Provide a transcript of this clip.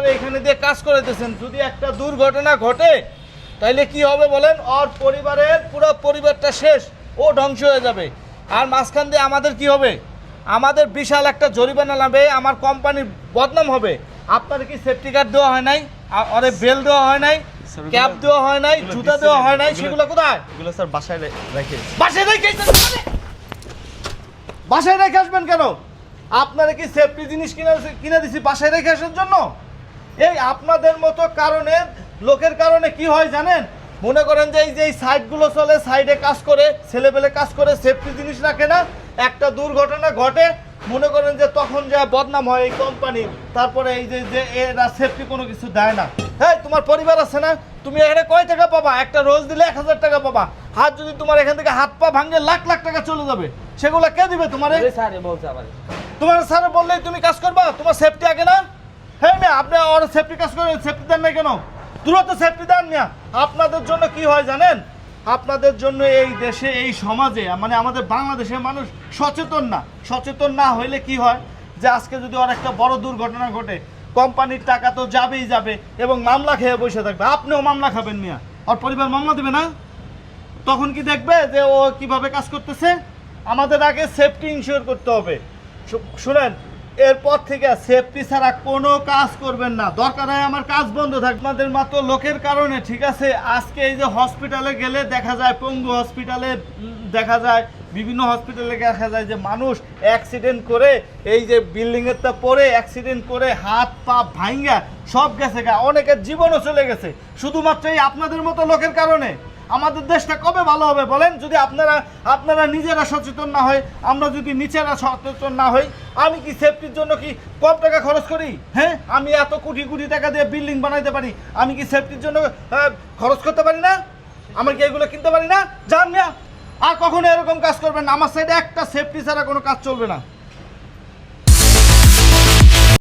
Contractor এখানে দিয়ে কাজ করাইতেছেন, যদি একটা দুর্ঘটনা ঘটে তাইলে কি হবে বলেন? ওর পরিবারের পুরো পরিবারটা শেষ, ও ধ্বংস হয়ে যাবে। আর মাঝখান দিয়ে আমাদের কি হবে? আমাদের বিশাল একটা জরিমানা লাগবে, আমার কোম্পানির বদনাম হবে। আপনার কি সেফটি গার্ড দেওয়া হয় নাই? আরে বেল দেওয়া হয় নাই, ক্যাপ দেওয়া হয় নাই, জুতা দেওয়া হয় নাই, সেগুলো কোথায়? এগুলো স্যার বাসায় রেখে। বাসায় রেখে বাসায় রেখে আসবেন কেন? আপনারা কি সেফটি জিনিস কিনে দিছি বাসায় রেখে আসার জন্য? এই আপনাদের মতো কারণে, লোকের কারণে কি হয় জানেন? মনে করেন যে এই সাইডগুলো চলে, সাইডে কাজ করে, ছেলেপেলে কাজ করে, সেফটি জিনিস রাখে না, একটা দুর্ঘটনা ঘটে, মনে করেন যে তখন যা বদনাম হয় এই কোম্পানি। তারপরে এই যে এরা সেফটি কোনো কিছু দেয় না। হ্যাঁ, তোমার পরিবার আছে না? তুমি এখানে কয় টাকা পাবা? একটা রোজ দিলে 1000 টাকা পাবা। হাত যদি তোমার এখান থেকে হাত পা ভাঙে লাখ লাখ টাকা চলে যাবে, সেগুলো কে দিবে তোমারে? তোমার স্যার বললেই তুমি কাজ করবা? তোমার সেফটি আগে না? হ্যাঁ মেয়ে, আপনি ওর সেফটি কাজ করে সেফটি দেন না কেন? তুরন্ত সেফটি দেন না। আপনাদের জন্য কি হয় জানেন? আপনাদের জন্য এই দেশে, এই সমাজে, মানে আমাদের বাংলাদেশের মানুষ সচেতন না। সচেতন না হইলে কি হয় যে আজকে যদি ওর একটা বড় দুর্ঘটনা ঘটে, কোম্পানির টাকা তো যাবেই যাবে এবং মামলা খেয়ে বসে থাকবে। আপনিও মামলা খাবেন মিয়া, ওর পরিবার মামলা দেবে না? তখন কি দেখবে যে ও কিভাবে কাজ করতেছে? আমাদের আগে সেফটি ইনশিওর করতে হবে। শুনেন, এরপর থেকে সেফটি ছাড়া কোনো কাজ করবেন না। দরকার হয় আমার কাজ বন্ধ থাকবে। আপনাদের মাত্র লোকের কারণে, ঠিক আছে? আজকে এই যে হসপিটালে গেলে দেখা যায়, পঙ্গু হসপিটালে দেখা যায়, বিভিন্ন হসপিটালে দেখা যায় যে মানুষ অ্যাক্সিডেন্ট করে, এই যে বিল্ডিংয়েরটা পরে অ্যাক্সিডেন্ট করে হাত পা ভাঙ্গা সব গেছে গা, অনেকের জীবনও চলে গেছে শুধুমাত্র এই আপনাদের মতো লোকের কারণে। আমাদের দেশটা কবে ভালো হবে বলেন? যদি আপনারা নিজেরা সচেতন না হয়, আমরা যদি নিচেরা সচেতন না হই। আমি কি সেফটির জন্য কি কম টাকা খরচ করি? হ্যাঁ, আমি এত কোটি কোটি টাকা দিয়ে বিল্ডিং বানাইতে পারি, আমি কি সেফটির জন্য খরচ করতে পারি না? আমার কি এগুলো কিনতে পারি না? জান না, আর কখনো এরকম কাজ করবেন না। আমার সাইডে একটা সেফটি ছাড়া কোনো কাজ চলবে না।